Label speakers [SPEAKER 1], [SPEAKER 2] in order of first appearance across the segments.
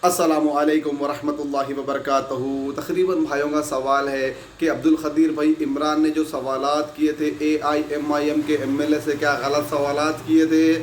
[SPEAKER 1] السلام علیکم ورحمۃ اللہ وبرکاتہ۔ تقریباً بھائیوں کا سوال ہے کہ عبدالقدیر بھائی، عمران نے جو سوالات کیے تھے AIMIM کے MLA سے، کیا غلط سوالات کیے تھے؟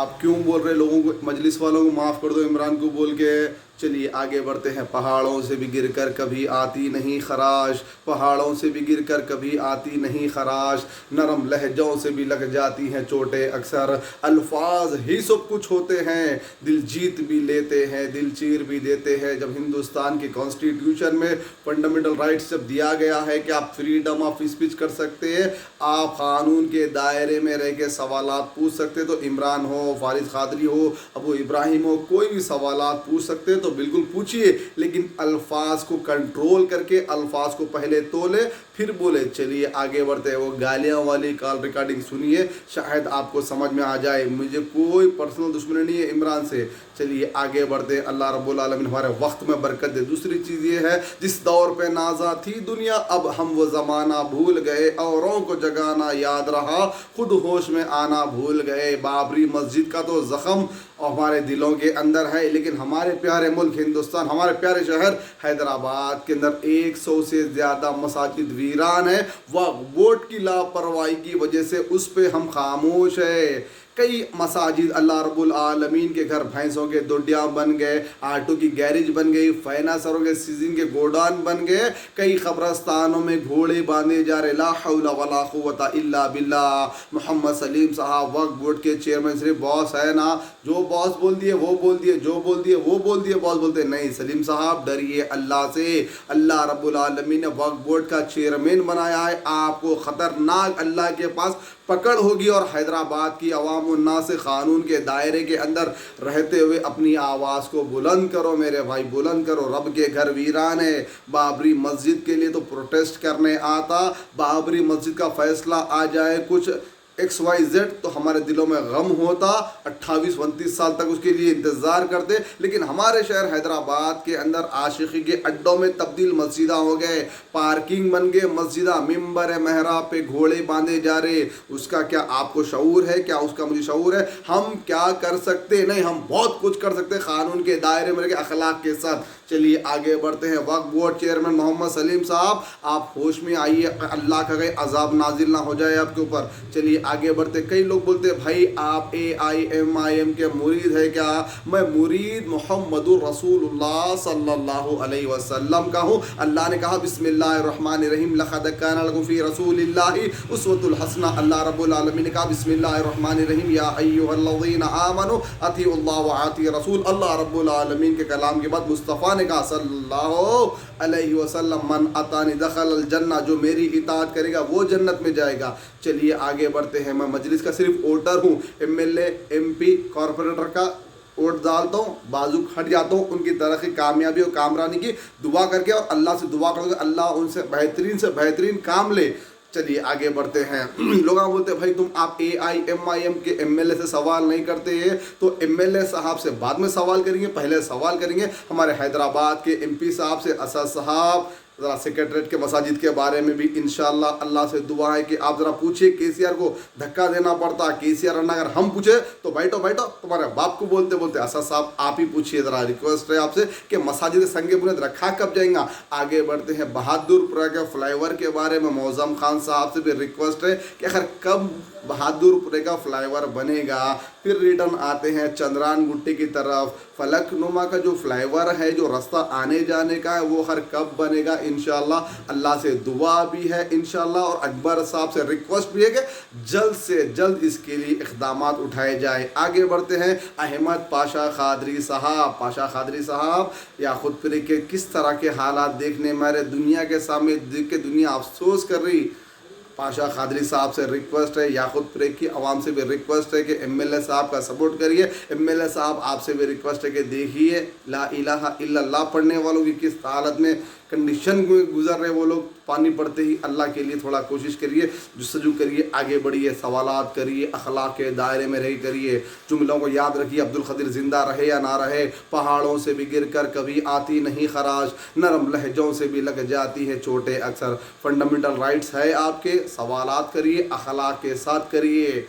[SPEAKER 1] آپ کیوں بول رہے لوگوں کو، مجلس والوں کو معاف کر دو عمران کو بول کے؟ چلیے آگے بڑھتے ہیں۔ پہاڑوں سے بھی گر کر کبھی آتی نہیں خراش، پہاڑوں سے بھی گر کر کبھی آتی نہیں خراش، نرم لہجوں سے بھی لگ جاتی ہیں چوٹیں اکثر، الفاظ ہی سب کچھ ہوتے ہیں، دل جیت بھی لیتے ہیں دل چیر بھی دیتے ہیں۔ جب ہندوستان کی کانسٹیٹیوشن میں فنڈامنٹل رائٹس جب دیا گیا ہے کہ آپ فریڈم آف اسپیچ کر سکتے ہیں، آپ قانون کے دائرے میں رہ کے سوالات پوچھ سکتے، تو عمران ہو، فارغ قادری ہو، ابو ابراہیم ہو، کوئی بھی سوالات پوچھ سکتے تو بالکل پوچھئے، لیکن الفاظ کو کنٹرول کر کے الفاظ کو پہلے تولے پھر بولے۔ چلیے آگے بڑھتے ہیں۔ وہ گالیاں والی کال ریکارڈنگ سنیے، شاید آپ کو سمجھ میں آ جائے۔ مجھے کوئی پرسنل دشمنی نہیں ہے عمران سے۔ چلیے آگے بڑھتے ہیں۔ اللہ رب العالمین ہمارے وقت میں برکت دے۔ دوسری چیز یہ ہے، جس دور پہ نازا تھی دنیا، اب ہم وہ زمانہ بھول گئے، اوروں کو جگانا یاد رہا، خود ہوش میں آنا بھول گئے۔ بابری مسجد کا تو زخم ہمارے دلوں کے اندر ہے، لیکن ہمارے پیارے ملک ہندوستان، ہمارے پیارے شہر حیدرآباد کے اندر 100 سے زیادہ مساجد ویران ہے۔ ووٹ کی لاپرواہی کی وجہ سے اس پہ ہم خاموش ہیں۔ کئی مساجد اللہ رب العالمین کے گھر بھینسوں کے دڈیاں بن گئے، آٹو کی گیریج بن گئی، فائنانسروں کے سیزن کے گوڈان بن گئے، کئی قبرستانوں میں گھوڑے باندھے جا رہے۔ لا حول ولا قوت الا باللہ۔ محمد سلیم صاحب وقف بورڈ کے چیئرمین صرف باس ہے نا، جو باس بول دیے وہ بول دیے، جو بول دیے وہ بول دیے، باس بولتے نہیں۔ سلیم صاحب ڈریے اللہ سے۔ اللہ رب العالمین نے وقف بورڈ کا چیئرمین بنایا ہے، آپ کو خطرناک اللہ کے پاس پکڑ ہوگی، اور حیدرآباد کی عوام الناس سے قانون کے دائرے کے اندر رہتے ہوئے اپنی آواز کو بلند کرو میرے بھائی، بلند کرو۔ رب کے گھر ویران ہے۔ بابری مسجد کے لیے تو پروٹیسٹ کرنے آتا، بابری مسجد کا فیصلہ آ جائے کچھ XYZ تو ہمارے دلوں میں غم ہوتا، 28-29 سال تک اس کے لیے انتظار کرتے، لیکن ہمارے شہر حیدرآباد کے اندر عاشقی کے اڈوں میں تبدیل مسجدہ ہو گئے، پارکنگ بن گئے مسجدہ، ممبر محراب پہ گھوڑے باندھے جا رہے۔ اس کا کیا آپ کو شعور ہے؟ کیا اس کا مجھے شعور ہے؟ ہم کیا کر سکتے؟ نہیں، ہم بہت کچھ کر سکتے قانون کے دائرے میں رہ کے، اخلاق کے ساتھ۔ چلیے آگے بڑھتے ہیں۔ وقف بورڈ چیئرمین محمد سلیم صاحب، آپ ہوش میں آئیے، اللہ کا کہیں عذاب نازل نہ ہو جائے آپ کے اوپر۔ چلیے آگے بڑھتے۔ کئی لوگ بولتے ہیں بھائی آپ AIMIM کے مرید ہے کیا؟ میں مرید محمد الرسول اللہ صلی اللہ علیہ وسلم کا ہوں۔ اللہ نے کہا بسم اللہ الرحمن الرحیم، لقد کان لکم فی رسول اللہ اسوۃ الحسنہ۔ اللہ رب العالمین نے کہا بسم اللہ الرحمن الرحیم، یا ایھا الذین آمنوا اطیعوا اللہ واطیعوا الرسول۔ اللہ رب العالمین کے کلام کے بعد مصطفیٰ نے کہا صلی اللہ علیہ وسلم، من اطاعنی دخل الجنہ، جو میری اطاعت کرے گا وہ جنت میں جائے گا۔ چلیے آگے بڑھتے ہیں۔ میں مجلس کا صرف ووٹر ہوں، MLA MP کارپوریٹر کا ووٹ ڈالتا ہوں، بازو ہٹ جاتا ہوں، ان کی ترقی کامیابی اور کامرانی کی دعا کر کے، اور اللہ سے دعا کرتا ہوں کہ اللہ ان سے بہترین کام لے۔ چلیے آگے بڑھتے ہیں۔ لوگ بولتے ہیں بھائی تم آپ AIMIM کے MLA سے سوال نہیں کرتے ہیں، تو MLA صاحب سے بعد میں سوال کریں گے، پہلے سوال کریں گے ہمارے حیدرآباد کے MP صاحب سے، اسد صاحب، ذرا سیکریٹریٹ کے مساجد کے بارے میں بھی انشاءاللہ اللہ سے دعا ہے کہ آپ ذرا پوچھئے۔ KCR کو دھکا دینا پڑتا، KCR اگر ہم پوچھے تو بیٹھو تمہارے باپ کو بولتے اسد صاحب آپ ہی پوچھئے، ذرا ریکویسٹ ہے آپ سے کہ مساجد سنگ بنیاد رکھا کب جائیں گا۔ آگے بڑھتے ہیں۔ بہادر پورہ کے فلائی اوور کے بارے میں معظم خان صاحب سے بھی ریکویسٹ ہے کہ آخر کب بہادر پورے کا فلائی اوور بنے گا۔ پھر ریٹرن آتے ہیں چندران گٹی کی طرف، فلک نما کا جو فلائی اوور ہے، جو رستہ آنے جانے کا ہے، وہ ہر کب بنے گا انشاءاللہ۔ اللہ سے دعا بھی ہے انشاءاللہ، اور اکبر صاحب سے ریکویسٹ بھی ہے کہ جلد سے جلد اس کے لیے اقدامات اٹھائے جائے۔ آگے بڑھتے ہیں۔ احمد پاشا قادری صاحب یا خود پھر کے کس طرح کے حالات دیکھنے میرے دنیا کے سامنے دیکھ کے دنیا افسوس کر رہی۔ پاشا قادری صاحب سے ریکویسٹ ہے، یاقوت پریک کی عوام سے بھی ریکویسٹ ہے کہ MLA صاحب کا سپورٹ کریے۔ MLA صاحب آپ سے بھی ریکویسٹ ہے کہ دیکھیے لا الہ الا اللہ پڑھنے والوں کی کس حالت میں کنڈیشن میں گزر رہے وہ لوگ، پانی پڑتے ہی اللہ کے لیے تھوڑا کوشش کریے، جستجو کریے، آگے بڑھیے، سوالات کریے، اخلاق کے دائرے میں رہ کریے۔ جملوں کو یاد رکھیے، عبدالقدیر زندہ رہے یا نہ رہے، پہاڑوں سے بھی گر کر کبھی آتی نہیں خراش، نرم لہجوں سے بھی لگ جاتی ہیں چوٹیں اکثر۔ فنڈامنٹل رائٹس ہے آپ کے، سوالات کریے، اخلاق کے ساتھ کریے۔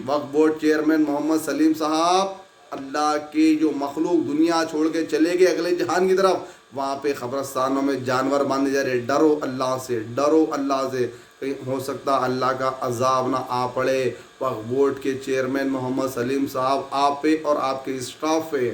[SPEAKER 1] وقف بورڈ چیئرمین محمد سلیم صاحب، اللہ کے جو مخلوق دنیا چھوڑ کے چلے گئے اگلے جہان کی طرف، وہاں پہ قبرستانوں میں جانور باندھے جا رہے، ڈرو اللہ سے، ڈرو اللہ سے، کہیں ہو سکتا اللہ کا عذاب نہ آ پڑے۔ وقف بورڈ کے چیئرمین محمد سلیم صاحب آپ پہ اور آپ کے اسٹاف پہ